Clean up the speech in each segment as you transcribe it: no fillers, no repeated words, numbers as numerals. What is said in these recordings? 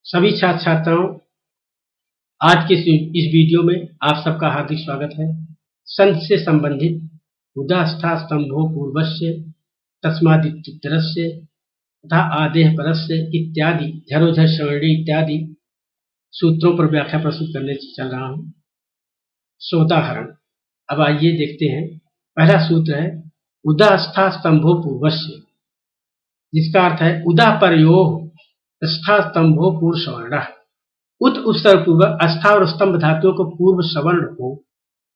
सभी छात्र छात्राओं, आज के इस वीडियो में आप सबका हार्दिक स्वागत है। संध से संबंधित उदास्था स्तंभो पूर्वस्य तस्मादित्युत्तरस्य तथा आदेह परस्य इत्यादि झरोझर श्रवणी इत्यादि सूत्रों पर व्याख्या प्रस्तुत करने चल रहा हूँ। सोदाहरण। अब आइए देखते हैं। पहला सूत्र है उदास्था स्तंभो पूर्वस्य, जिसका अर्थ है उदा परयोः स्था स्तंभो पूर्व सवर्ण। उत उत्तर पूर्व अस्था और स्तंभ धातुओं को पूर्व सवर्ण हो।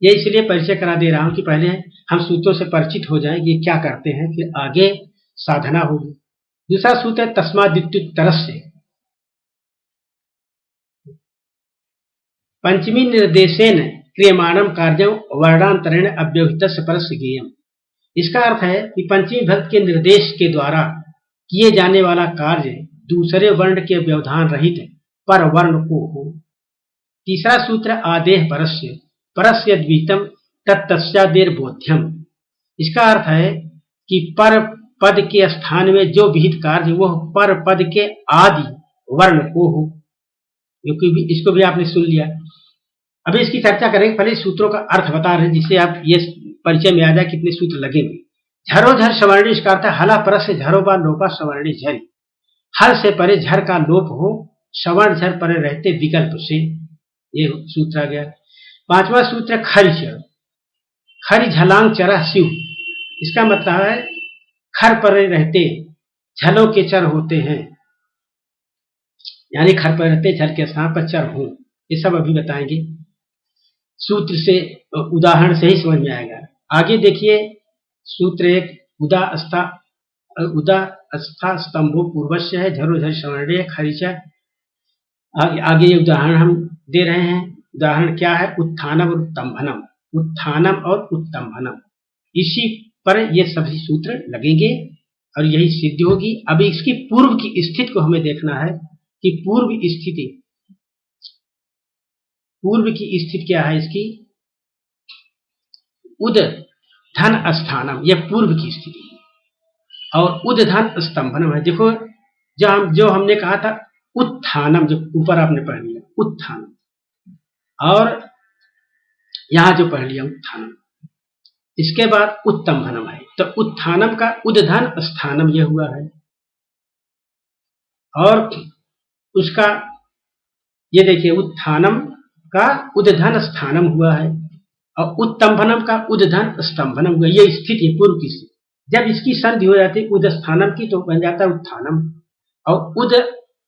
ये इसलिए परिचय करा दे रहा हूं कि पहले हम सूत्रों से परिचित हो जाएं, ये क्या करते हैं, फिर आगे साधना होगी। दूसरा सूत्र है तस्मादित्युत्तरस्य। पंचमी निर्देशेन क्रियमाणम कार्यम वर्णांतरेण अव्यवहितस्य परस्य ज्ञेयम्। इसका अर्थ है कि पंचमी विभक्ति के निर्देश के द्वारा किए जाने वाला कार्य दूसरे वर्ण के व्यवधान रहित पर वर्ण को हो। तीसरा सूत्र आदेह परस्य, परस्य द्वितम तत्तस्यादेर बोध्यम। इसका अर्थ है कि पर पद के स्थान में जो विहित कार्य वह पर पद के आदि वर्ण को हो। क्योंकि इसको भी आपने सुन लिया। अभी इसकी चर्चा करेंगे। पहले सूत्रों का अर्थ बता रहे हैं, जिससे आप ये परिचय में आ जाए कितने सूत्र लगेंगे। झरोझर सवर्णी, इसका अर्थ है हला परस्य झरोबा लोपा सवर्णी झरी। हल से परे झर का लोप हो, सवर्ण झर परे रहते विकल्प से। ये सूत्र आ गया। पांचवा सूत्र खरिच, खरि झलांग चरा शिव। इसका मतलब है खर परे रहते झलों के चर होते हैं, यानी खर पर रहते झल के स्थान पर चर हो। ये सब अभी बताएंगे। सूत्र से उदाहरण से ही समझ में आएगा। आगे देखिए सूत्र एक उदा अस्था स्तंभो पूर्वस्य है, झरोझर सवर्णे खरिच। आगे ये उदाहरण हम दे रहे हैं। उदाहरण क्या है? उत्थानम और उत्तंभनम। उत्थानम और उत्तंभनम, इसी पर ये सभी सूत्र लगेंगे और यही सिद्ध होगी। अब इसकी पूर्व की स्थिति को हमें देखना है कि पूर्व की स्थिति क्या है इसकी। उद धन स्थानम, यह पूर्व की स्थिति है, और उद्धन स्तंभनम है। देखो जो हमने कहा था उत्थानम, जो ऊपर आपने पढ़ लिया उत्थानम, और यहां जो पढ़ लिया उत्थानम, इसके बाद उत्तंभनम है। तो उत्थानम का उद्धन स्थानम यह हुआ है, और उसका ये देखिए उत्थानम का उद्धन स्थानम हुआ है, और उत्तंभनम का उद्धन स्तंभनम हुआ। यह स्थिति है पूर्व की स्थिति। जब इसकी संधि हो जाती है उद स्थानम की, तो बन जाता है उत्थानम, और उद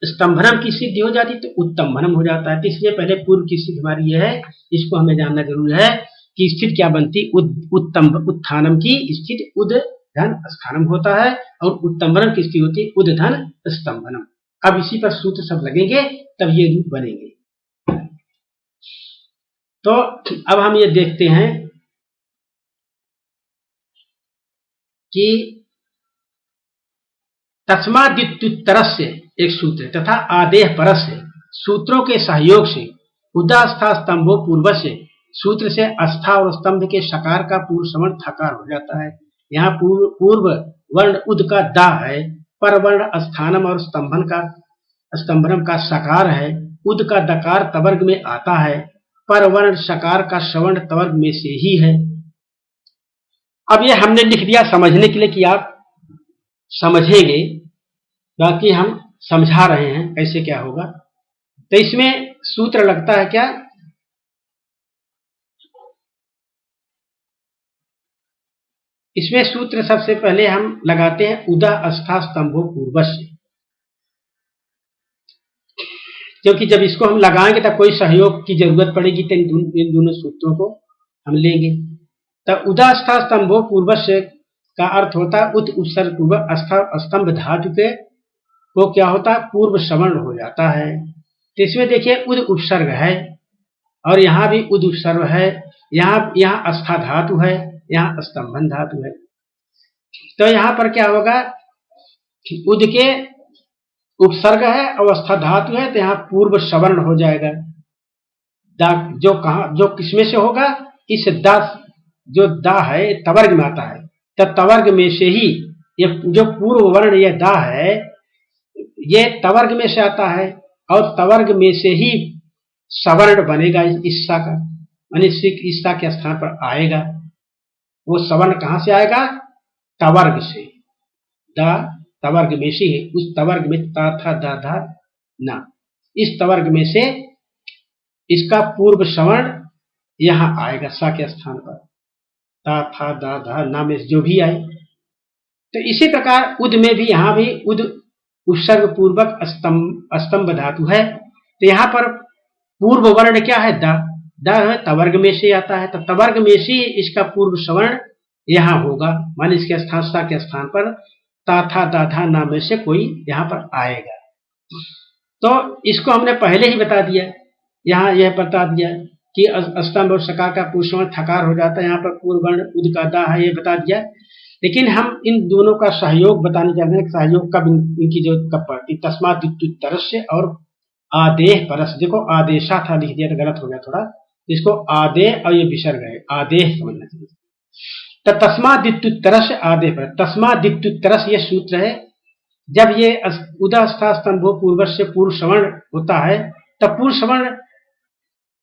स्तंभनम की सिद्धि हो जाती तो उत्तंभनम हो जाता है। तो इसलिए पहले पूर्व की स्थिति हमारी यह है, इसको हमें जानना जरूरी है कि स्थिति क्या बनती। उत्थानम की स्थिति उद धन स्थानम होता है, और उत्तंभनम की स्थिति होती है उद धन स्तंभनम। अब इसी पर सूत्र सब लगेंगे, तब ये रूप बनेंगे। तो अब हम ये देखते हैं कि तस्मादित्युत्तरस्य एक सूत्र तथा आदेह परस्य सूत्रों के सहयोग से उदास्था स्तंभो पूर्वस्य सूत्र से अस्था और स्तंभ के सकार का पूर्व सवर्ण थकार हो जाता है। यहाँ पूर्व वर्ण उद का दा है, पर वर्ण स्थानम और स्तंभनम का सकार है। उद का दकार तवर्ग में आता है, पर वर्ण सकार का सवर्ण तवर्ग में से ही है। अब ये हमने लिख दिया समझने के लिए कि आप समझेंगे, बाकी हम समझा रहे हैं कैसे क्या होगा। तो इसमें सूत्र लगता है क्या? इसमें सूत्र सबसे पहले हम लगाते हैं उदा अस्था स्तंभो पूर्वस्य, क्योंकि जब इसको हम लगाएंगे तब कोई सहयोग की जरूरत पड़ेगी, तो इन दोनों सूत्रों को हम लेंगे। तब उदास्था स्तंभो पूर्वस्य का अर्थ होता है उत उपसर्ग पूर्व स्तंभ धातु के वो क्या होता है पूर्व सवर्ण हो जाता है। तो इसमें देखिए उद उपसर्ग है, और यहाँ भी उद उपसर्ग है, यहाँ अस्था धातु है, यहाँ स्तंभन धातु है। तो यहाँ पर क्या होगा, उद के उपसर्ग है और अस्था धातु है, तो यहाँ पूर्व सवर्ण हो जाएगा। जो किसमें से होगा, इस दा, जो दा है तवर्ग में आता है, तो तवर्ग में से ही ये जो पूर्व वर्ण ये दा है, ये तवर्ग में से आता है। और तवर्ग में से ही सवर्ण बनेगा इस सा का, माने इस सा के स्थान पर आएगा। वो सवर्ण कहां से आएगा? तवर्ग से। दा तवर्ग में से, उस तवर्ग में ता था दा धा ना, इस तवर्ग में से इसका पूर्व सवर्ण यहां आएगा सा के स्थान पर। ता था दा धा ना में जो भी आए। तो इसी प्रकार उद में भी, यहां भी उद उपसर्ग पूर्वक स्तंभ धातु है। तो यहां पर पूर्व वर्ण क्या है? द। द है, तवर्ग में से आता है, तो तवर्ग में से इसका पूर्व सवर्ण यहां होगा, मान इसके स्थान सा के स्थान पर ता था दा था नाम में से कोई यहां पर आएगा। तो इसको हमने पहले ही बता दिया, यहां यह बता दिया कि स्तंभ और सकार का पूर्व सवर्ण थकार हो जाता है, यहाँ पर पूर्व वर्ण उद का दा है, ये बता दिया। लेकिन हम इन दोनों का सहयोग बताने जा रहे हैं, सहयोग कब इनकी जरूरत कब पड़ती। तस्मात् द्युत्तरस्य और आदेह परस। देखो आदेशा था लिख दिया तो गलत हो गया थोड़ा, इसको आदेह और ये विसर्ग है, आदेह समझना चाहिए। तो तस्मात् द्युत्तरस्य आदेह पर, तस्मात् द्युत्तरस्य ये सूत्र है। जब ये उदास्था स्तंभो पूर्व से पूर्व सवर्ण होता है, तब पूर्व सवर्ण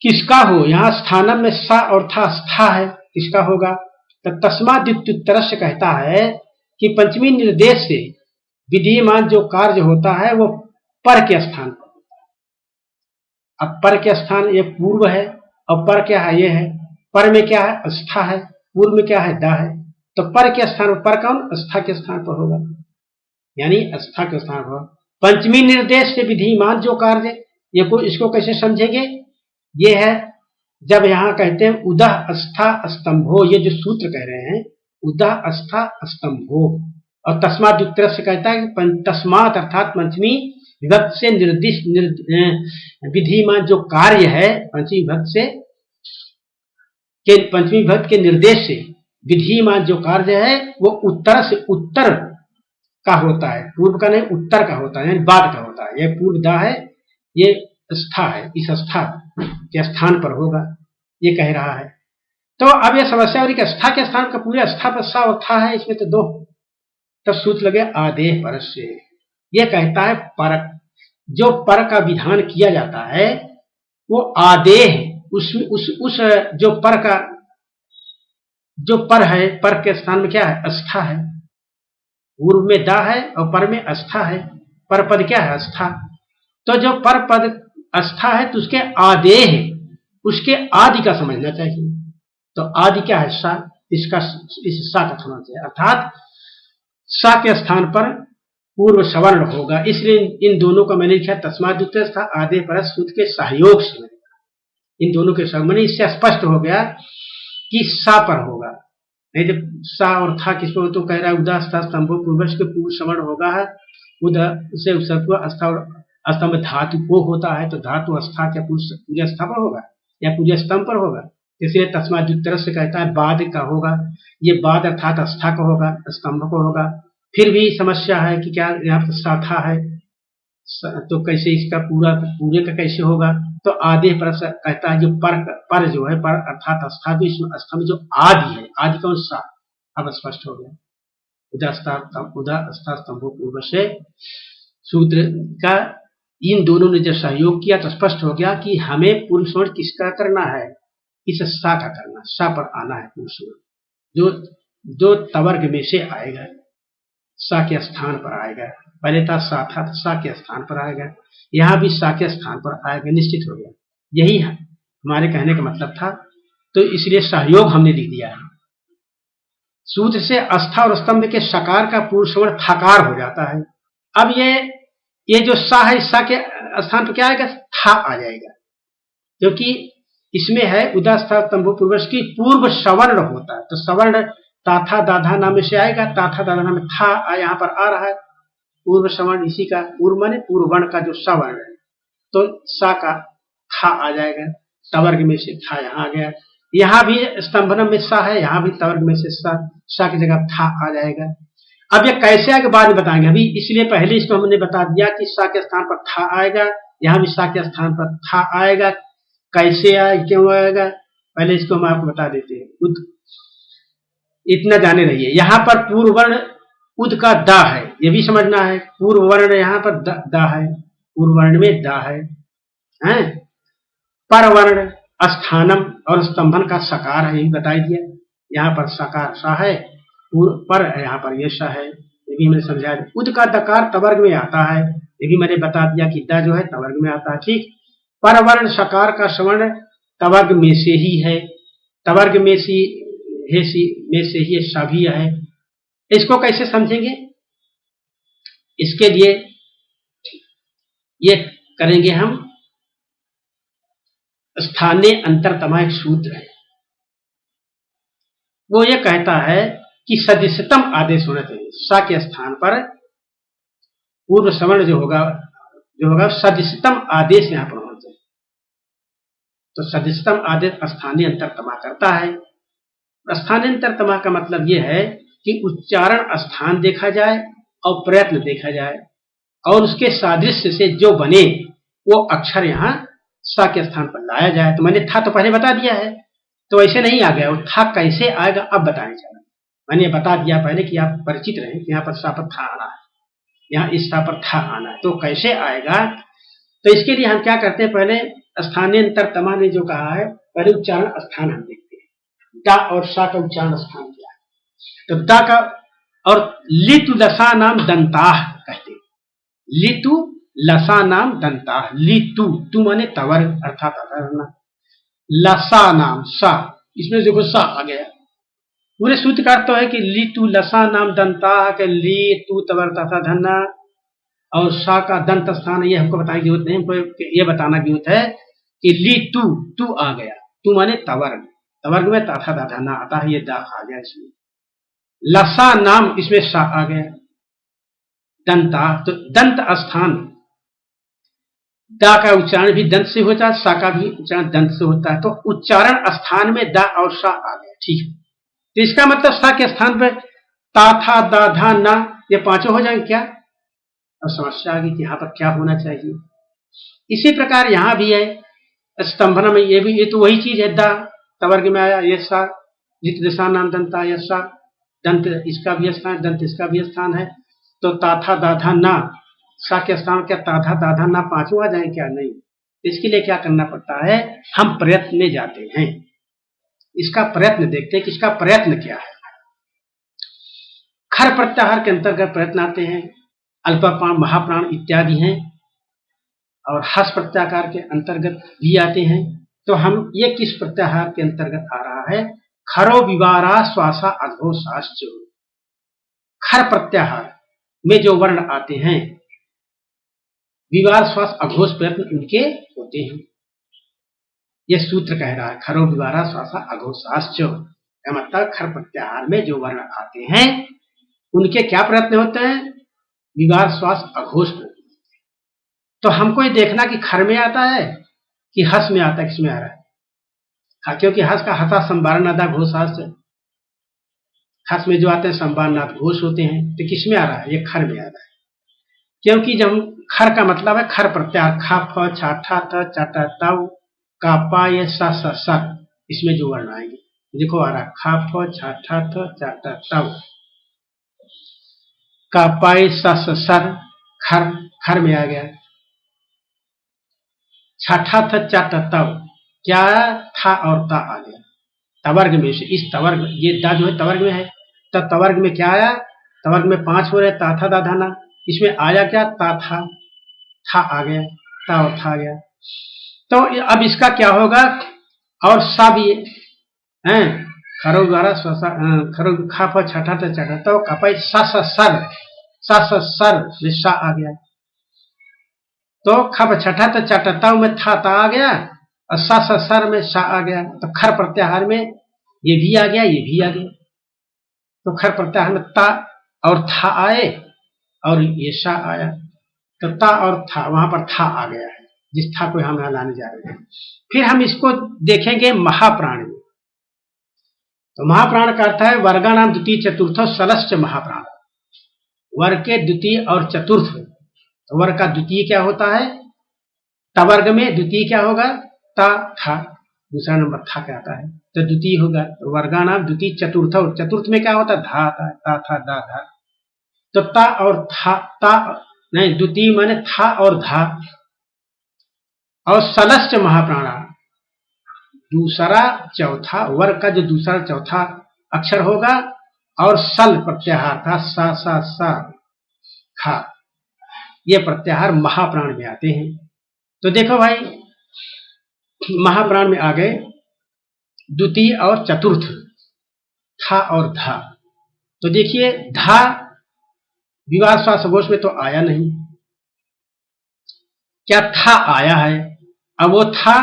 किसका हो? यहाँ स्थानम में सा और था स्था है, किसका होगा? तो तस्मात् द्युत्तरस्य कहता है कि पंचमी निर्देश से विधिमान जो कार्य होता है वो पर के स्थान पर होता है। अब पर के स्थान ये पूर्व है, और पर क्या है? ये है। पर में क्या है? स्था है। पूर्व में क्या है? दा है। तो पर के स्थान पर कौन? स्था के स्थान पर होगा, यानी स्था के स्थान पर। पंचमी निर्देश से विधिमान जो कार्य, ये को इसको कैसे समझेंगे? ये है जब यहां कहते हैं उदह स्था स्तंभो, ये जो सूत्र कह रहे हैं उदह स्था स्तंभो, और तस्मात् द्युत्तरस्य कहता है कि तस्मात् अर्थात पंचमी विभक्त से निर्दिष्ट विधिमान जो कार्य है, पंचमी विभक्त के निर्देश से विधिमान जो कार्य है वो उत्तर से उत्तर का होता है, पूर्व का नहीं उत्तर का होता है, यानी बाद का होता है। यह पूर्व दा है, ये स्था है, इस स्था के स्थान पर होगा, ये कह रहा है। तो अब यह समस्या हो रही कि स्था के स्थान का पूरे स्था पर सा और था है, इसमें तो दो। तब सूत्र लगे आदेह परस्य। यह कहता है पर, जो पर का विधान किया जाता है वो आदेह, उस जो पर का जो पर है, पर के स्थान में क्या है? स्था है। पूर्व में दा है और पर में स्था है। पर पद क्या है? स्था। तो जो पर पद स्था है तो उसके आदेह, उसके आदि का समझना चाहिए। तो आदि क्या है? सा। इसका इस सा का होना चाहिए, अर्थात सा के स्थान पर पूर्व सवर्ण होगा। इसलिए इन दोनों का मैंने लिखा तस्मात् द्युत्तरस्य था आदेह परस सूत्र के सहयोग से, इन दोनों के सहयोग मैंने, इससे स्पष्ट हो गया कि सा पर होगा। नहीं जब सा और था किस पर, तो कह रहा है उदास्था स्तंभो पूर्वज के पूर्व सवर्ण होगा है, उदा से उपसर्ग अस्था और स्तंभ धातु को होता है, तो धातु अस्था क्या पूरे स्था पर होगा या पूरे स्तंभ पर होगा? इसलिए तस्मात् द्युत्तरस्य कहता है बाद का होगा, ये बाद अर्थात अस्था का होगा, स्तंभ को होगा। फिर भी समस्या है कि क्या यहाँ पर साथा है, तो कैसे इसका पूरे का कैसे होगा? तो आदेह पर कहता है जो पर जो है, पर अर्थात अस्था, जो इसमें अस्था में जो आदि है, आदि कौन सा? अब स्पष्ट हो गया। उदा अस्था स्तंभो पूर्व से सूत्र का इन दोनों ने जब सहयोग किया तो स्पष्ट हो गया कि हमें पूर्व सवर्ण किसका करना है? इस सा का करना, सा पर आना है पूर्व सवर्ण, जो तवर्ग में से आएगा, सा के स्थान पर आएगा। पहले था सा था, तो सा के स्थान पर आएगा, यहां भी सा के स्थान पर आएगा, निश्चित हो गया। यही हमारे कहने का मतलब था, तो इसलिए सहयोग हमने लिख दिया है। सूत्र से अस्था और स्तंभ के सकार का पूर्व सवर्ण थकार हो जाता है। अब ये जो सा है, सा के स्थान पर क्या आएगा? था आ जाएगा, क्योंकि इसमें है उदास्था स्तंभो पूर्वज की पूर्व सवर्ण होता है। तो सवर्ण ताथा दाधा नाम से आएगा, ताथा दाधा नाम था यहाँ पर आ रहा है, पूर्व सवर्ण इसी का, पूर्व माने पूर्व वर्ण का जो सवर्ण है, तो सा का था आ जाएगा, तवर्ग में से था यहाँ आ गया। यहाँ भी स्तंभनम में सा है, यहाँ भी तवर्ग में से सा की जगह था आ जाएगा। अब ये कैसे आगे बाद में बताएंगे, अभी इसलिए पहले इसको हमने बता दिया कि सा के स्थान पर था आएगा, यहाँ भी सा के स्थान पर था आएगा। कैसे आएगा, क्यों आएगा, पहले इसको हम आपको बता देते हैं। इतना जाने रहिए। यहाँ पर पूर्व वर्ण उद का दा है, ये भी समझना है। पूर्व वर्ण यहाँ पर दा है, पूर्ववर्ण में दा है, हैं? परवर्ण स्थानम और स्तंभन का सकार है, यही बता दिया। यहाँ पर सकार सा है, पर यहाँ पर ये सा है, ये भी मैंने समझा दिया। उद का दकार तवर्ग में आता है, ये भी मैंने बता दिया कि द जो है तवर्ग में आता है। ठीक, परवर्ण सकार का स्वर्ण तवर्ग में से ही है, तवर्ग में से ही सभी है। इसको कैसे समझेंगे? इसके लिए ये करेंगे हम, स्थानीय अंतरतमा एक सूत्र है, वो ये कहता है कि सदस्यतम आदेश होना चाहिए। सा के स्थान पर पूर्व सवर्ण जो होगा सदस्यतम आदेश यहां पर होना चाहिए। तो सदस्यतम आदेश स्थानीय अंतरतमा करता है। स्थानीय अंतरतमा का मतलब यह है कि उच्चारण स्थान देखा जाए और प्रयत्न देखा जाए, और उसके सादृश्य से जो बने वो अक्षर यहाँ सा के स्थान पर लाया जाए। तो मैंने था तो पहले बता दिया है, तो ऐसे नहीं आ गया। वो था कैसे आएगा अब बताने चला। मैंने बता दिया पहले कि आप परिचित रहें कि यहाँ पर सा पर था आना है, यहाँ इस सा पर था आना है, तो कैसे आएगा। तो इसके लिए हम क्या करते हैं, पहले स्थानीय अंतरतमा ने जो कहा है, पहले उच्चारण स्थान हम देखते हैं। दा और सा का उच्चारण स्थान क्या है? तो दा का, और लितु लसा नाम दंताह कहते हैं। लितु लसा नाम दंताह। लितु तु माने तवर्ग अर्थात अधरना, लसा नाम सा, इसमें देखो सा आ गया। पूरे सूत्र का अर्थ तो है कि लितु लसा नाम दंताह के ली तू तवर्ग तथा धन्ना, और सा का दंत स्थान, ये हमको बताने की जरूरत नहीं, हमको ये बताना की जरूरत है कि ली तू आ गया, तू माने तवर्ग, तवर्ग में तथा धन्ना आता है, ये दा आ गया इसमें। लसा नाम, इसमें सा आ गया। दंता, तो दंत स्थान, दा का उच्चारण भी दंत से होता है, सा का भी उच्चारण दंत से होता है। तो उच्चारण स्थान में दा और सा आ गया। ठीक है, तो इसका मतलब सा के स्थान पर ता था दा धा ना, ये पांचों हो जाएंगे क्या? अब समस्या आ गई कि यहाँ पर क्या होना चाहिए। इसी प्रकार यहाँ भी है स्तंभन में, ये तो वही चीज है। दा तवर्ग में आया, ये सा, जित दिशा नाम दंता, ये सा, दंत इसका भी स्थान, दंत इसका भी स्थान है। तो ताथा दाधा ना, सा के स्थान क्या ताथा दाधा ना पांचों आ जाए क्या? नहीं। इसके लिए क्या करना पड़ता है, हम प्रयत्न में जाते हैं, इसका प्रयत्न देखते हैं कि इसका प्रयत्न क्या है। खर प्रत्याहार के अंतर्गत प्रयत्न आते हैं, अल्पप्राण महाप्राण इत्यादि हैं, और हस प्रत्याहार के अंतर्गत भी आते हैं। तो हम ये किस प्रत्याहार के अंतर्गत आ रहा है? खरो विवारा श्वासा अघोषाश्च। खर प्रत्याहार में जो वर्ण आते हैं, विवार श्वास अघोष प्रयत्न उनके होते हैं। यह सूत्र कह रहा है खरो विवारा श्वासा अघोषाश्च, मतलब खर प्रत्याहार में जो वर्ण आते हैं उनके क्या प्रयत्न होते हैं? विवार श्वास अघोष प्रयत्न। तो हमको ये देखना कि खर में आता है कि हस में आता है, किसमें आ रहा है? हाँ, क्योंकि हस का हसा संवारनादा घोषाश्च, हस में जो आते हैं संवारनाद घोष होते हैं, तो किसमें आ रहा है? ये खर में आ रहा है। क्योंकि जब खर का मतलब है खर प्रत्याहार, खा फ छा ठा थ चट तव का पा ये सा स सर, इसमें जो वर्ण आएंगे देखो आ रहा है खा फ छा ठा थ चट तव का पा ये सा स सर, खर में आ गया। छठा थ चट तव क्या था और ता आ गया तवर्ग में से। इस तवर्ग, ये दा जो है तवर्ग में है, तो तवर्ग में क्या आया? तवर्ग में 5 हो रहे, ता था दा था ना, इसमें आया क्या? ता था आ गया, ता और था आ गया। तो अब इसका क्या होगा? और सा भी है, खरो द्वारा खरो खा फ छठा थ चटा तो कपाई सा सर, सा सर में सा आ गया। तो खप छठा तो चटताऊ में था आ गया, और सा सर में सा आ गया। तो खर प्रत्याहार में ये भी आ गया, ये भी आ गया। तो खर प्रत्याहार में ता और था आए और ये सा आया, तो ता और था, वहां पर था आ गया है, जिस था को हम यहां लाने जा रहे हैं। फिर हम इसको देखेंगे महाप्राण में। तो महाप्राण का अर्थ है वर्गाणाम द्वितीय चतुर्थ सलश्च महाप्राण, वर्ग के द्वितीय और चतुर्थ। तो वर्ग का द्वितीय क्या होता है? तवर्ग में द्वितीय क्या होगा? ता था, दूसरा नंबर था क्या आता है, तो द्वितीय होगा। तो वर्गाणाम द्वितीय चतुर्थ, चतुर्थ में क्या होता है? धा आता है, ता था दा था। तो ता और था, ता नहीं, द्वितीय माने था और धा, और सलश्च महाप्राणा, दूसरा चौथा वर्ग का जो दूसरा चौथा अक्षर होगा, और सल प्रत्याहार था, सा सा सा खा, ये प्रत्याहार महाप्राण में आते हैं। तो देखो भाई, महाप्राण में आ गए द्वितीय और चतुर्थ, था और धा। तो देखिए, धा विवाह श्वासघोष में तो आया नहीं, क्या था आया है, अब वो था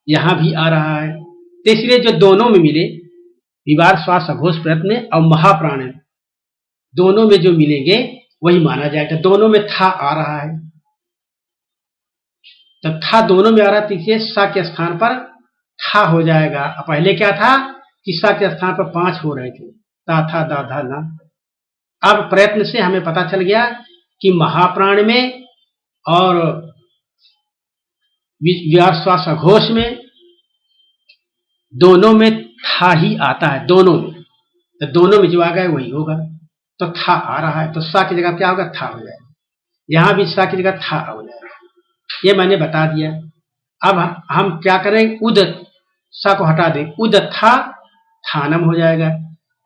यहां भी आ रहा है, तो इसलिए जो दोनों में मिले, विवाह श्वासघोष प्रयत्न और महाप्राण, दोनों में जो मिलेंगे वही माना जाएगा। दोनों में था आ रहा है, तो था दोनों में आ रहा है, तीसरे सा के स्थान पर था हो जाएगा। पहले क्या था कि सा के स्थान पर 5 हो रहे थे, ता था दा धा ना। अब प्रयत्न से हमें पता चल गया कि महाप्राण में और विश्वासघोष में दोनों में था ही आता है, दोनों में, तो दोनों में जो आ गए वही होगा। तो था आ रहा है, तो सा की जगह क्या होगा, था हो जाएगा। यहां भी सा की जगह था हो जाएगा, ये मैंने बता दिया। अब हम क्या करें, उद सा को हटा दें, उद था थानम हो जाएगा,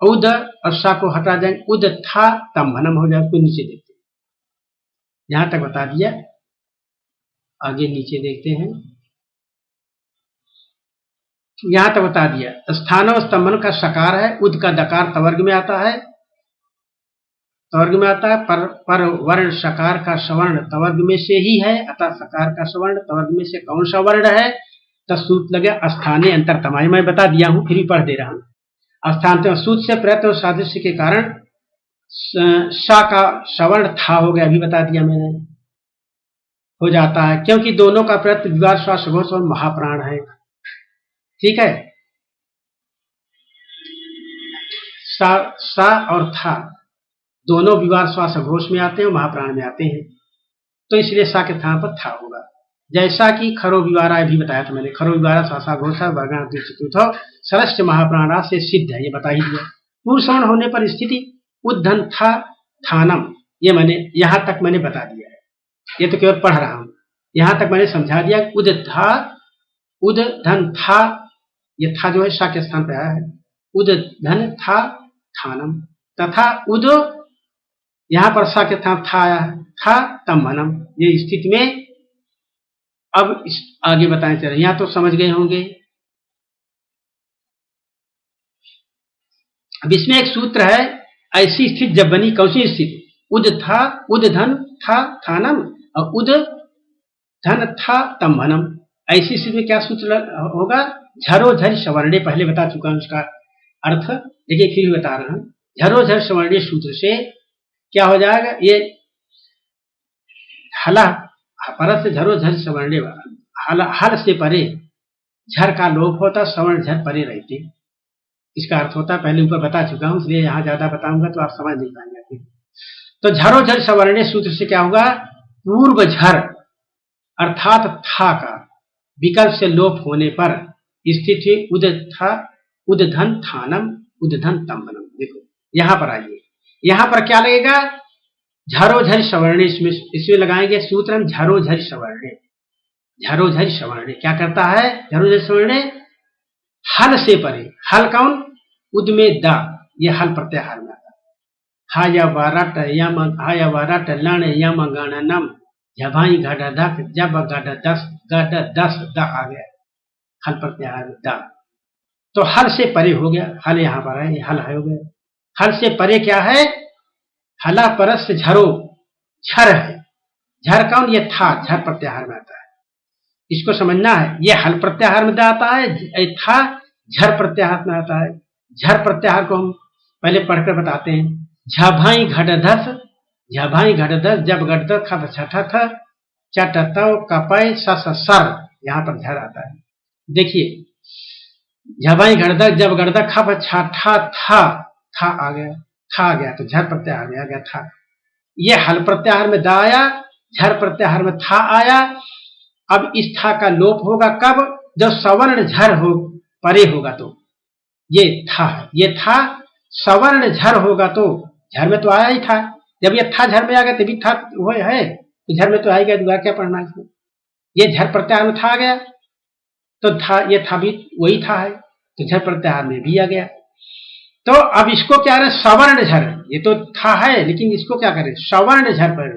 उद और सा को हटा देंगे, उद था तम्भनम हो जाएगा। तो नीचे देखते हैं, यहां तक बता दिया, आगे नीचे देखते हैं। यहां तक बता दिया, स्थान और स्तंभन का सकार है, उद का दकार तवर्ग में आता है, तवर्ग में आता है, पर वर्ण सकार का सवर्ण तवर्ग में से ही है, अतः सकार का सवर्ण तवर्ग में से कौन सा वर्ण है, तो सूत्र लगे स्थानीय अंतरतमाई। मैं बता दिया हूं, फिर भी पढ़ दे रहा हूं। स्थान सूत्र से प्रयत्न और सादृश्य के कारण सा का सवर्ण था हो गया, अभी बता दिया मैंने, हो जाता है, क्योंकि दोनों का प्रयत्न विवाह श्वासघोष और महाप्राण है। ठीक है, सा और था दोनों विवाह श्वासघोष में आते हैं और महाप्राण में आते हैं, तो इसलिए सा के स्थान पर था होगा। जैसा कि खरो विवारा भी बताया था मैंने, खरो विवारा श्वासघोषा वर्गान चतुर्थ सरश्च महाप्राणा से सिद्ध है, ये बता ही दिया। पूर्व श्रवण होने पर स्थिति उद्धन था थानम, ये मैंने यहां तक मैंने बता दिया है, ये तो केवल पढ़ रहा हूं, यहां तक मैंने समझा दिया। उद्धन था, ये था जो है सा के स्थान पर आया है, उद्धन था थानम, तथा उद यहां पर सा के स्थान था आया है, था तम्भनम, ये स्थिति में। अब आगे बताएं चले, यहां तो समझ गए होंगे। अब इसमें एक सूत्र है, ऐसी स्थिति जब बनी, कौन सी स्थिति, उद्धन था थानम और उद्धन था तम्भनम, ऐसी स्थिति में क्या सूत्र होगा, झरोझर सवर्णे, पहले बता चुका हूं उसका अर्थ, देखिए फिर भी बता रहा हूं। झरोझर सवर्णे सूत्र से क्या हो जाएगा, ये हला परत से झरोझर सवर्णे, हल से परे झर का लोप होता, सवर्ण झर परे रहते, इसका अर्थ होता, पहले ऊपर बता चुका हूं, इसलिए यहां ज्यादा बताऊंगा तो आप समझ नहीं पाएंगे। तो झरोझर सवर्णे सूत्र से क्या होगा, पूर्व झर अर्थात था का विकल्प से लोप होने पर स्थिति उद्धन थानम उद्धन तम्भनम। देखो यहां पर आइए, यहां पर क्या लगेगा, झरोझर सवर्णे, इसमें लगाएंगे सूत्र हम झरोझर सवर्णे। झरोझर सवर्णे क्या करता है, झरोझर सवर्णे हल से परे, हल कौन, उद में दा, ये हल प्रत्याहार में आता है, हा या वारट यम, हा या वारट लण यम गणनम, झभाई घट धक जब गट दस गट दस द आ गया, हल प्रत्याहार में दा, तो हल से परे हो गया, हल यहां पर है, हल है हो गया। हल से परे क्या है, हला परस झरो, झर है, झर कौन, ये था, झर प्रत्याहार में आता है, इसको समझना है, ये हल प्रत्याहार में आता है, था झर प्रत्याहार में आता है। झर प्रत्याहार को हम पहले पढ़कर बताते हैं, झभाई घटधस, झभाई घटधस जब घटधस खत छठ चट कपय सर, यहां पर झर आता है। देखिए झभाई घटधस जब घटधस खप छठा था आ गया, था आ गया, तो झर प्रत्याहार में आ गया था, ये हल प्रत्याहार में दा आया, झर प्रत्याहार में था आया। अब इस था का लोप होगा कब, जब सवर्ण झर हो परे होगा, तो ये था है, ये था सवर्ण झर होगा तो, झर में तो आया ही था, जब ये था झर में आ गया तभी था वो है, तो झर में तो आएगा, दोबारा क्या पढ़ना है इसमें। ये झर प्रत्याहार में था आ गया, तो था, ये था भी वही था है, तो झर प्रत्याहार में भी आ गया। तो अब इसको क्या करें, सवर्ण झर, ये तो था है लेकिन इसको क्या करें, सवर्ण झर पर।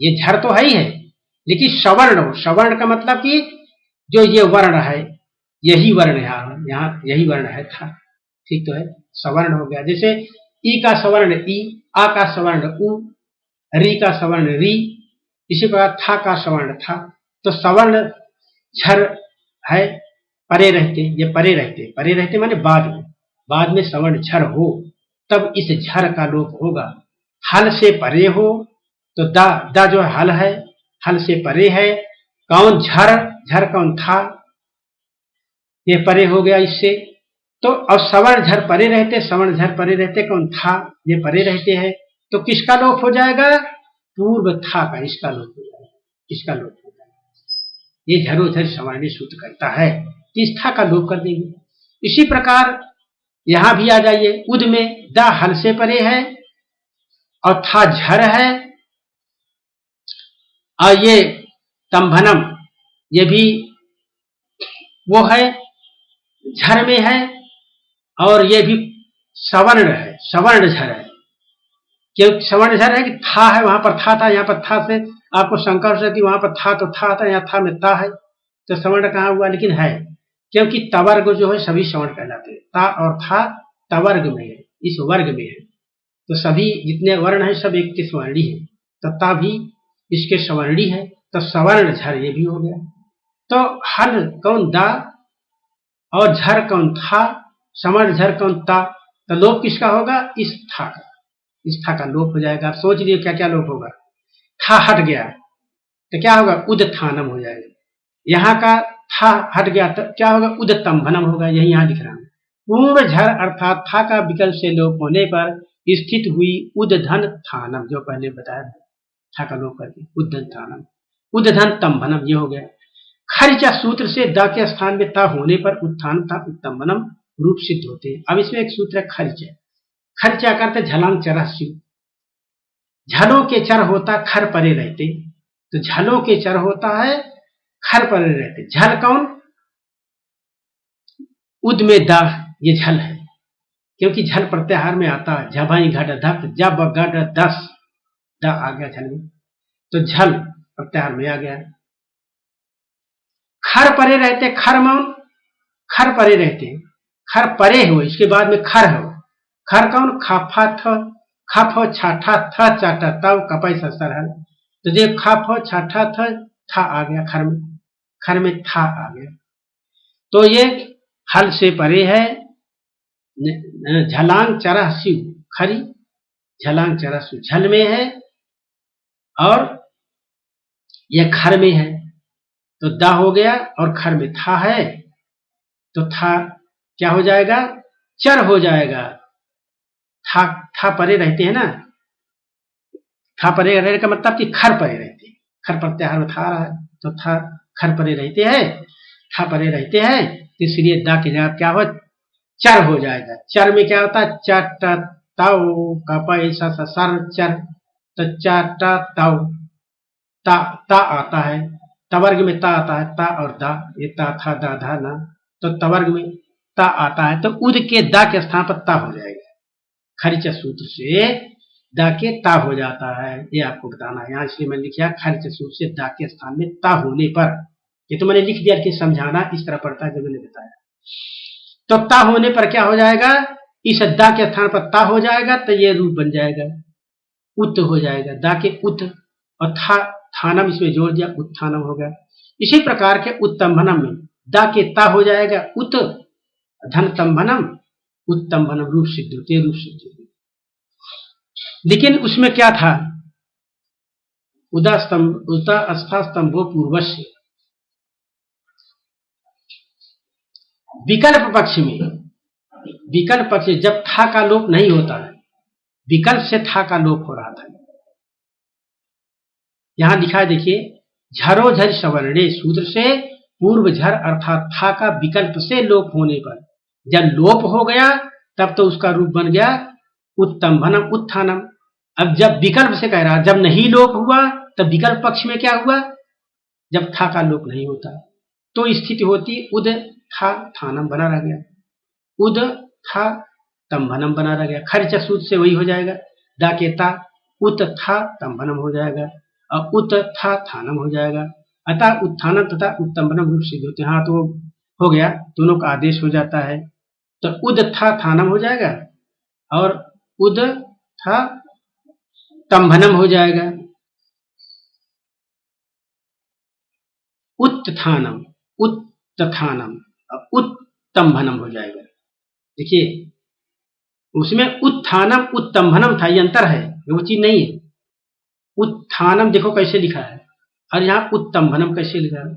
ये झर तो है ही है लेकिन सवर्ण हो। सवर्ण का मतलब कि जो ये वर्ण है, यही वर्ण है यहाँ, यही वर्ण है था, ठीक तो है, सवर्ण हो गया। जैसे ई का सवर्ण ई, आ का सवर्ण उ, री का सवर्ण री, इसी प्रकार था का सवर्ण था। तो सवर्ण झर है, परे रहते, ये परे रहते, परे रहते माने बाद में सवर्ण झर हो तब इस झर का लोप होगा। हल से परे हो तो दा जो हल है, हल से परे है। कौन झर, झर कौन था, ये परे हो गया इससे। तो अब सवर्ण झर परे रहते, सवर्ण झर परे रहते, कौन था, ये परे रहते हैं, तो किसका लोप हो जाएगा, पूर्व था का, इसका लोप हो जाएगा, इसका लोप हो जाएगा। ये झरोझर सवर्णी सूत्र करता है, इस था का लोप कर देंगे। इसी प्रकार यहां भी आ जाइए, उद में दा हल से परे है और था झर है, और ये तंभनम ये भी वो है, झर में है, और ये भी सवर्ण है, सवर्ण झर है। क्यों सवर्ण झर है कि था है, वहां पर था, यहाँ पर था से आपको शंका हो सकती, वहां पर था तो था, यहाँ था में ता है, तो सवर्ण कहाँ हुआ, लेकिन है, क्योंकि तवर्ग जो है सभी सवर्ण कहलाते हैं। ता और था तवर्ग में है, इस वर्ग में है, तो सभी जितने वर्ण है सब एक के सवर्णी है, तो ता भी इसके सवर्णी है, तो सवर्ण झर ये भी हो गया। तो हल कौन दा और झर कौन था, सवर्ण झर कौन ता, तो लोप किसका होगा, इस था का, इस था का लोप हो जाएगा। आप सोच लीजिए क्या क्या लोप होगा, था हट गया तो क्या होगा, उदथानम हो जाएगा। यहाँ का था हट गया तो क्या होगा, उदतंभनम होगा, यही यहाँ दिख रहा है। पूर्ण झर अर्थात था का विकल्प से लोप होने पर स्थित हुई उदधन थानम, जो पहले बताया था का लोप करके उद्धन थानम, उद्धन तंभनम, ये हो गया। खर्चा सूत्र से द के स्थान में ता होने पर उत्थान था उत्तंबनम रूप सिद्ध होते हैं। अब इसमें एक सूत्र है खर्चा, खर्चा करते झलांग चरा शिव, झलों के चर होता खर परे रहते, तो झलों के चर होता है खर परे रहते। झल कौन, उद में द, ये झल है, क्योंकि झल प्रत्याहार में आता है, झभाई घट धक, जब गट दस, द आ गया झल में, तो झल प्रत्याहार में आ गया। खर परे रहते, खर मौन, खर परे रहते, खर परे हो, इसके बाद में खर हो, खर कौन, खाफा थ, खफ छाठा थ चाटा तब कपाई सस्तर हल, तो देख खफ छाठा थ, था आ गया खर में, खर में था आ गया। तो ये हल से परे है, झलांग चरा शिव, खरी झलांग चरा शिव झल में है, और यह खर में है, तो दा हो गया, और खर में था है, तो था क्या हो जाएगा, चर हो जाएगा। था परे रहते हैं ना, था परे रहने का मतलब कि खर परे रहते हैं, खर प्रत्याहार में था रहा है, तो था खर परे रहते हैं, था परे रहते हैं, इसलिए दा की जगह क्या हो, चर हो जाएगा। चर में क्या होता है, चट ताऊ कपाई सर चर, तो चट ताऊ, ता आता है, तवर्ग में ता आता है, ता और दा, ये ता था दा धा ना, तो तवर्ग में ता आता है, तो उद के दा के स्थान पर ता हो जाएगा। खर्च सूत्र से दा के ता हो जाता है, ये आपको बताना है यहाँ, इसलिए मैंने लिखा खर्च सूत्र से दा के स्थान में ता होने पर, ये तो मैंने लिख दिया, लेकिन समझाना इस तरह पड़ता है जो मैंने बताया। तो ता होने पर क्या हो जाएगा, इस दा के स्थान पर ता हो जाएगा, तो ये रूप बन जाएगा, उत हो जाएगा, दा के उत, और थानम इसमें जोड़ दिया, उत्थानम हो गया। इसी प्रकार के उत्तंभनम में दा के ता हो जाएगा उत, धन तंभनम, उत्तंभनम रूप सिद्ध होते, रूप सिद्ध होते। लेकिन उसमें क्या था, उदा अस्था स्तंभो पूर्वस्य, विकल्प पक्ष में, विकल्प पक्ष जब था का लोप नहीं होता है, विकल्प से था का लोप हो रहा था, यहां लिखा है देखिए, झरोझर सवर्णे सूत्र से पूर्व झर अर्थात था का विकल्प से लोप होने पर, जब लोप हो गया तब तो उसका रूप बन गया उत्तंभनम उत्थानम, अब जब विकल्प से कह रहा, जब नहीं लोप हुआ तब विकल्प पक्ष में क्या हुआ, जब था का लोप नहीं होता तो स्थिति होती उद था थानम बना रह गया, उद था तंभनम बना रह गया। खर्च सूत्र से वही हो जाएगा, दा के ता उत था तंभनम हो जाएगा और उत था थानम हो जाएगा। अतः उत्थानम तथा उत्तंभनम रूप सिद्ध होते हैं। हाँ तो हो गया, दोनों का आदेश हो जाता है तो उद था थानम हो जाएगा और उद था तंभनम हो जाएगा। उत्थानम उत्थानम उत्तंभनम हो जाएगा। देखिए उसमें उत्थानम उत्तंभनम था, ये अंतर है, वो चीज नहीं है। उत्थानम देखो कैसे लिखा है और यहाँ उत्तंभनम कैसे लिखा है,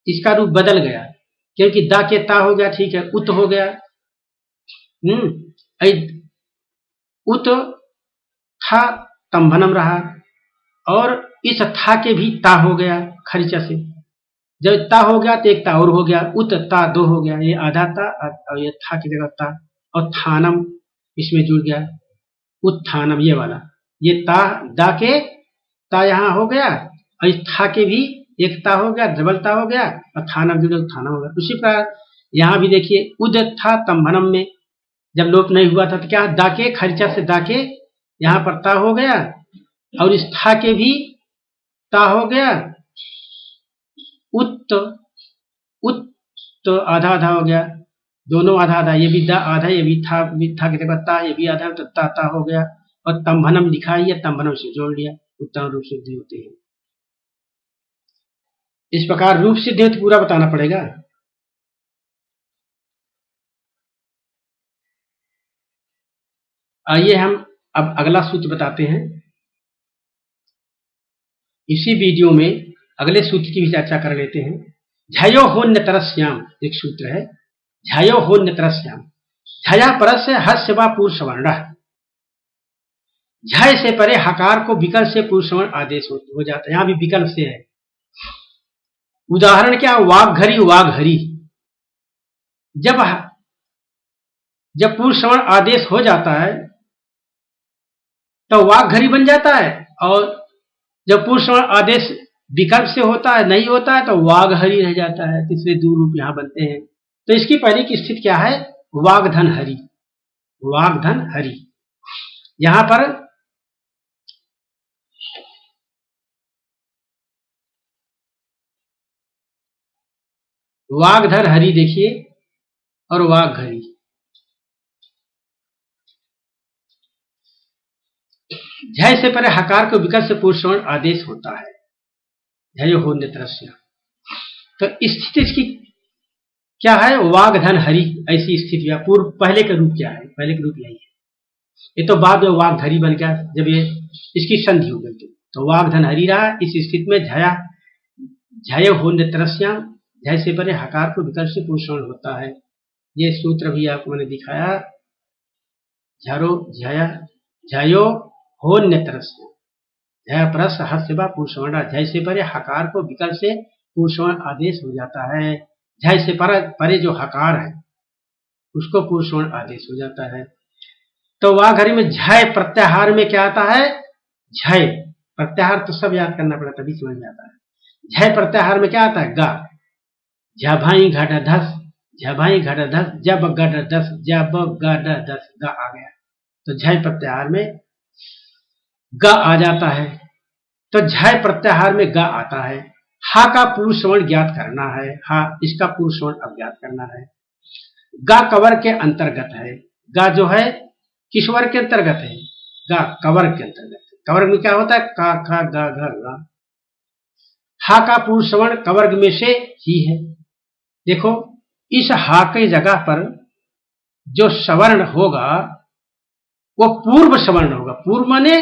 इसका रूप बदल गया क्योंकि दा के ता हो गया, ठीक है, उत हो गया, उत था तंभनम रहा और इस था के भी ता हो गया खरीचा से। जब ता हो गया तो एक ता और हो गया, उत ता दो हो गया, ये आधा ता और ये था की जगह ता और थानम इसमें जुड़ गया, उत्थानम ये वाला, ये ता दा के ता यहाँ हो गया और इस था के भी एक ता हो गया, डबल ता हो गया और थानम जुड़े थानम हो गया। उसी प्रकार यहाँ भी देखिए उद था तंभनम में जब लोप नहीं हुआ था तो क्या दाके खर्चा से दाके यहाँ पर ता हो गया और इस था के भी ता हो गया, उत्त उत्त आधा आधा हो गया, दोनों आधा आधा, ये भी दा आधा, ये भी था की जगह ता, ये भी आधा तो ता हो गया और तंभनम लिखा है, तंभनम से जोड़ लिया, उत्तम रूप सिद्धि होते हैं। इस प्रकार रूप सिद्धि तो पूरा बताना पड़ेगा। आइए हम अब अगला सूत्र बताते हैं। इसी वीडियो में अगले सूत्र की भी चर्चा कर लेते हैं। झयो होन्य तरस्याम एक सूत्र है, झयो होन्य तरस्याम, झया परस से हस्य व पुरुष वर्ण, झय से परे हकार को विकल्प से पुरुष वर्ण आदेश हो जाता है। यहां भी विकल्प से है। उदाहरण क्या, वाघघरी वाघहरी, जब पुरुष वर्ण आदेश हो जाता है तो वाघघरी बन जाता है और जब पुरुष वर्ण आदेश विकल्प से होता है नहीं होता है तो वाघहरी रह जाता है। तीसरे दो रूप यहां बनते हैं। तो इसकी पहली की स्थिति क्या है, वाग्धन हरि, वाग्धन हरि। यहां पर वाग्धर हरि देखिए और वाघघरी, झय से परे हकार को विकल्प से पुरुष वर्ण आदेश होता है, झय होन्य तरस्य। तो स्थिति इसकी क्या है, वाग्धन हरि, ऐसी स्थिति। पूर्व पहले का रूप क्या है, पहले का रूप यही है। ये तो बाद में वाग्धरी बन गया जब ये इसकी संधि हो गई तो वाग्धन हरि रहा। इस स्थिति में झया झय होन्य तरस्याम, झय से परे हकार को विकल्प से पुरुष वर्ण होता है। ये सूत्र भी आपको मैंने दिखाया, झरो झया झयो होन्य तरस्याम, झय परस हस्य व पुरुष वर्ण, झय से परे हकार को विकल्प से पुरुष वर्ण आदेश हो जाता है। झय से परे जो हकार है उसको पुरुष वर्ण आदेश हो जाता है। तो वाघरी में झय प्रत्याहार में क्या आता है, झय प्रत्याहार तो सब याद करना पड़ा तभी समझ में आता है। झय प्रत्याहार में क्या आता है, गा, झभाई घट धस, झभाई घट धस, जब गड दस, जब गड दस, गा आ गया। तो झय प्रत्याहार में गा आ जाता है। तो झय प्रत्याहार में गा आता है। हा का पुरुष वर्ण ज्ञात करना है, हा इसका पुरुष वर्ण अब ज्ञात करना है। गा कवर के अंतर्गत है, गा जो है किस वर्ग के अंतर्गत है, गा कवर्ग के अंतर्गत है। कवर्ग में क्या होता है, का खा गा घ गा। हा का पुरुष वर्ण कवर्ग में से ही है। देखो इस हा के जगह पर जो सवर्ण होगा वो पूर्व सवर्ण होगा। पूर्व माने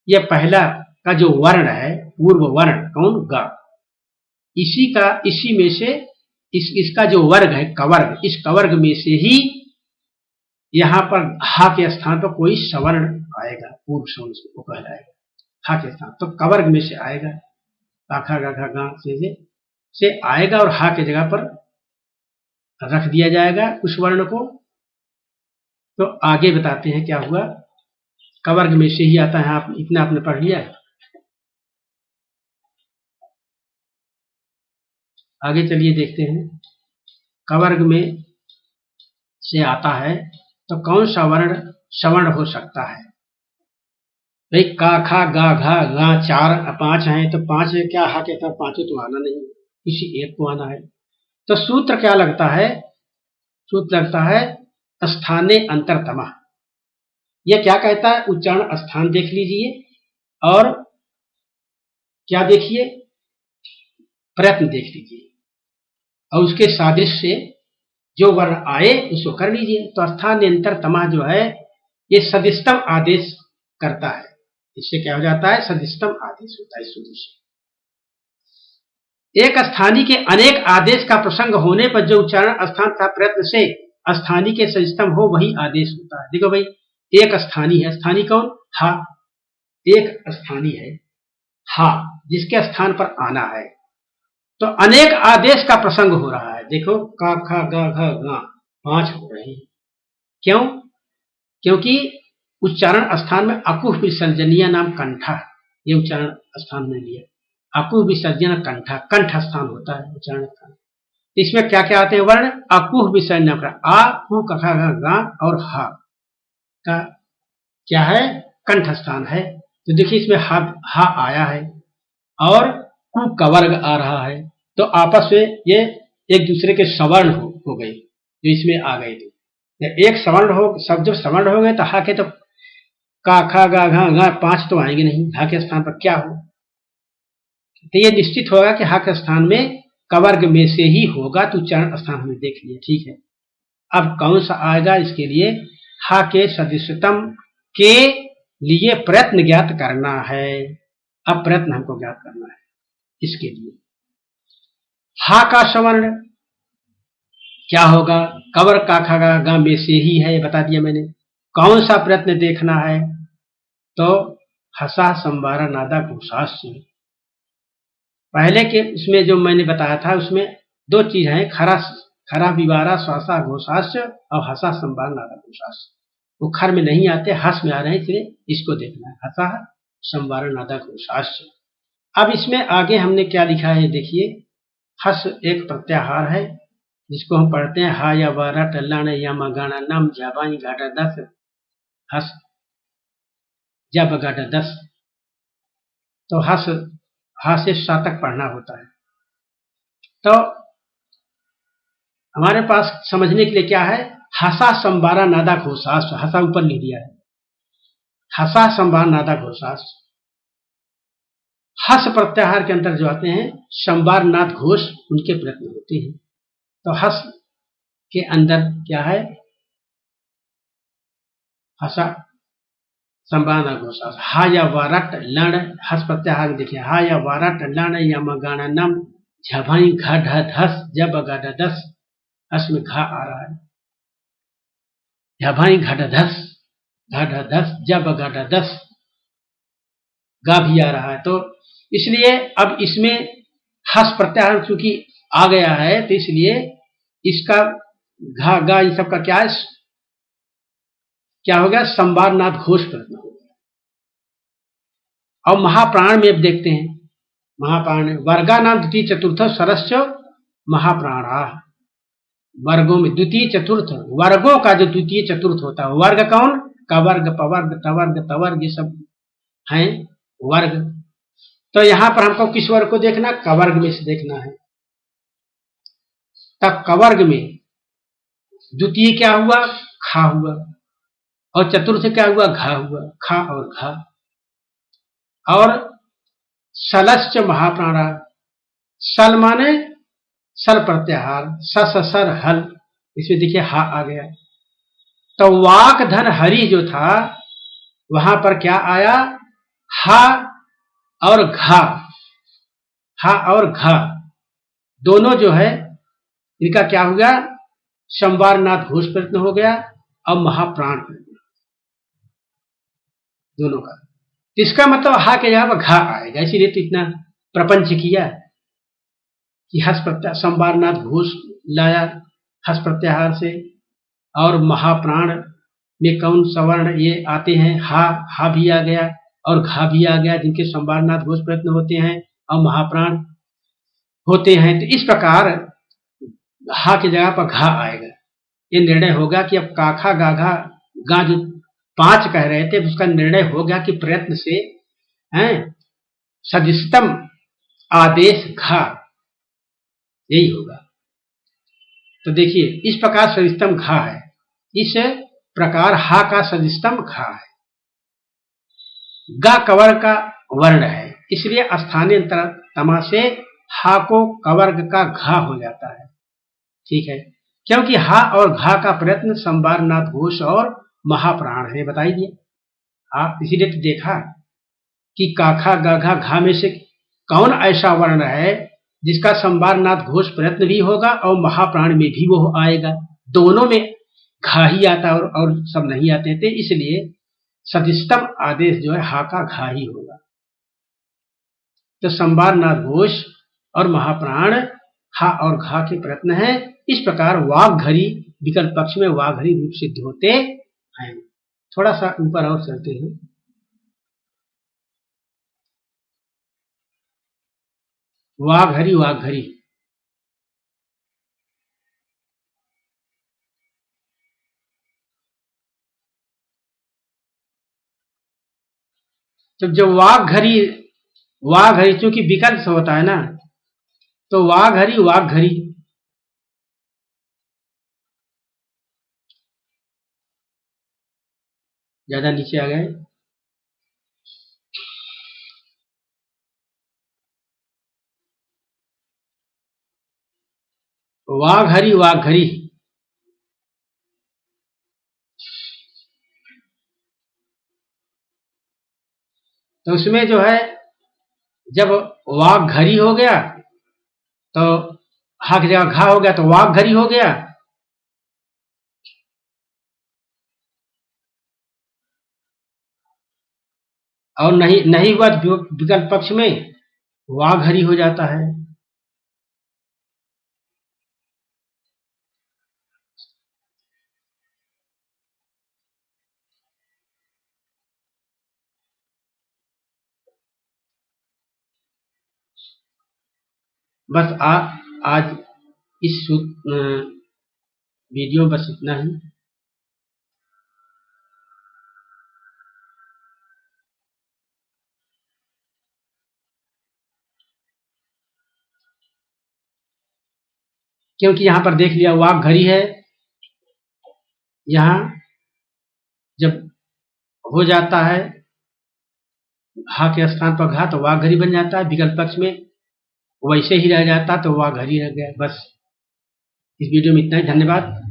ये पहला का जो वर्ण है, पूर्व वर्ण कौन, गा, इसी में से इसका जो वर्ग है कवर्ग, इस कवर्ग में से ही यहां पर हा के स्थान पर कोई सवर्ण आएगा, पूर्व सवर्ण को कहलाएगा हा के स्थान। तो कवर्ग में से आएगा, काखा गा गा से आएगा और हा के जगह पर रख दिया जाएगा उस वर्ण को। तो आगे बताते हैं क्या हुआ। कवर्ग में से ही आता है। आप इतना आपने पढ़ लिया है। आगे चलिए देखते हैं। कवर्ग में से आता है तो कौन सा वर्ण सवर्ण हो सकता है? भाई का खा गा घा गा 4 5 हैं तो 5 क्या हा कहता है? पांचों तो आना नहीं, किसी एक को आना है। तो सूत्र क्या लगता है? सूत्र लगता है स्थाने अंतरतमा। यह क्या कहता है? उच्चारण स्थान देख लीजिए और क्या देखिए? प्रयत्न देख लीजिए और उसके सादृश्य से जो वर्ण आए उसको कर लीजिए। तो स्थान्यंतरतमा जो है ये सदिष्टम आदेश करता है। इससे क्या हो जाता है? सदिष्टम आदेश होता है इस सूत्र से। एक स्थानीय के अनेक आदेश का प्रसंग होने पर जो उच्चारण स्थान तथा प्रयत्न से स्थानीय के सदिष्टम हो वही आदेश होता है। देखो भाई, एक स्थानीय है। स्थानीय कौन? हा। एक स्थानीय है हा, जिसके स्थान पर आना है। तो अनेक आदेश का प्रसंग हो रहा है। देखो का खा गा घ गा 5 हो रहे हैं। क्यों? क्योंकि उच्चारण स्थान में अकुह विसर्जनीय नाम कंठा, ये उच्चारण स्थान में लिया। अकुह विसर्जन कंठा, कंठ स्थान होता है उच्चारण स्थान। इसमें क्या क्या आते हैं वर्ण? अकुह विसर्जन का आ कु कखा गा और हा का क्या है? कंठ स्थान है। तो देखिए इसमें हा आया है और कु का वर्ग आ रहा है, तो आपस में ये एक दूसरे के सवर्ण हो गए, जो इसमें आ गए थे। एक सवर्ण हो, सब जब सवर्ण हो गए तो हा के तो का खा गा घा गा 5 तो आएंगे नहीं। हा के स्थान पर क्या हो? तो ये निश्चित होगा कि हा के स्थान में कवर्ग में से ही होगा। तो उच्चारण स्थान हमने देख लिया, ठीक है। अब कौन सा आएगा? इसके लिए हा के सदृशतम के लिए प्रयत्न ज्ञात करना है। अब प्रयत्न हमको ज्ञात करना है। इसके लिए हा का सवर्ण क्या होगा? कवर का खा गा में से ही है, बता दिया मैंने। कौन सा प्रयत्न देखना है? तो हसा संवारा नादा घोषास्य। पहले के उसमें जो मैंने बताया था उसमें 2 चीज है, खरा विवारा श्वासा घोषास्य और हसा संवार नादा घोषास्य। वो खर में नहीं आते, हस में आ रहे हैं, इसलिए इसको देखना है। हसा संवार नादा घोषास्य। अब इसमें आगे हमने क्या लिखा है देखिए। हस एक प्रत्याहार है जिसको हम पढ़ते हैं हा या वारा टल्लाण या मगाना नम जाबाई घाटा 10 हस जब घाटा 10। तो हस हा से सा तक पढ़ना होता है। तो हमारे पास समझने के लिए क्या है? हसा संवारा नादा घोषास, हसा ऊपर लिख दिया है। हसा संवार नादा घोषास। हस प्रत्याहार के अंतर जो आते हैं संवार नाद घोष, उनके प्रयत्न होते हैं। तो हस के अंदर क्या है? हसा संवार नाद घोषास। हा या वारट लण, हस प्रत्याहार देखिए। हा या वारट लण या मगाना नम झभाई घा ढ धस जब गाढ़ा 10। हस में घा आ रहा है। झभाई घाटा 10 घाटा 10 जब गाढ़ा 10 गा भी आ रहा है। तो इसलिए अब इसमें हस प्रत्याहार चूंकि आ गया है तो इसलिए इसका घा गा इन सब का क्या है? क्या हो गया? संवार नाद घोष प्रयत्न हो गया। और महाप्राण में अब देखते हैं। महाप्राण वर्गा नाम द्वितीय चतुर्थ सरस्य महाप्राणा। वर्गों में द्वितीय चतुर्थ, वर्गों का जो द्वितीय चतुर्थ होता है। वर्ग कौन? कवर्ग पवर्ग तवर्ग तवर्ग, ये सब हैं वर्ग। तो यहां पर हमको किस वर्ग को देखना? कवर्ग में से देखना है। तब कवर्ग में द्वितीय क्या हुआ? खा हुआ और चतुर्थ क्या हुआ? घा हुआ। खा और घा। और सलश्च महाप्राणा, सल माने सल प्रत्याहार, सस सर हल, इसमें देखिए हा आ गया। तो वाक धन हरि जो था वहां पर क्या आया? हा और घा। हा और घा दोनों जो है इनका क्या हो गया? संवार नाद घोष प्रयत्न हो गया और महाप्राण प्रयत्न दोनों का। इसका मतलब हा के जगह पर घा आएगा। इसीलिए तो इतना प्रपंच किया कि हस प्रत्याहार संवार नाद घोष लाया हस प्रत्याहार से और महाप्राण में कौन सवर्ण ये आते हैं, हा भी आ गया और घा भी आ गया, जिनके संवारनाथ घोष प्रयत्न होते हैं और महाप्राण होते हैं। तो इस प्रकार हा की जगह पर घा आएगा। ये निर्णय होगा कि अब काखा गाघा गा जो 5 कह रहे थे, उसका निर्णय हो गया कि प्रयत्न से सदिष्टम आदेश घा, यही होगा। तो देखिए इस प्रकार सदिष्टम घा है, इस प्रकार हा का सदिष्टम घा है। गा कवर्ग का वर्ण है, इसलिए स्थानीय तमा से हा को कवर्ग का घा हो जाता है। ठीक है, क्योंकि हा और घा का प्रयत्न संवारनाथ घोष और महाप्राण है, बताई दिया आप। इसीलिए तो देखा कि काखा गाघा घा में से कौन ऐसा वर्ण है जिसका संवारनाथ घोष प्रयत्न भी होगा और महाप्राण में भी वो आएगा। दोनों में घा ही आता और सब नहीं आते थे, इसलिए सदिष्टम आदेश जो है हा का घा ही होगा। तो संवारनाथ घोष और महाप्राण हा और घा के प्रयत्न है। इस प्रकार वाघघरी विकल्प पक्ष में वाघघरी रूप सिद्ध होते हैं। थोड़ा सा ऊपर और चलते हैं। वाघहरी वाघहरी, तो जब वाघहरी चूंकि विकल्प से होता है ना, तो वाघहरी वाघहरी, ज्यादा नीचे आ गए। वाघहरी वाघहरी, तो उसमें जो है जब वाघघरी हो गया तो हा की जगह घा हो गया तो वाघघरी हो गया। और नहीं हुआ तो विकल्प पक्ष में वाघहरी हो जाता है। बस आज इस वीडियो बस इतना ही। क्योंकि यहां पर देख लिया वाघघरी है, यहां जब हो जाता है हा के स्थान पर घा तो वाघघरी बन जाता है, विकल्प पक्ष में वैसे ही रह जाता तो वाघघरी रह गया। बस इस वीडियो में इतना ही, धन्यवाद।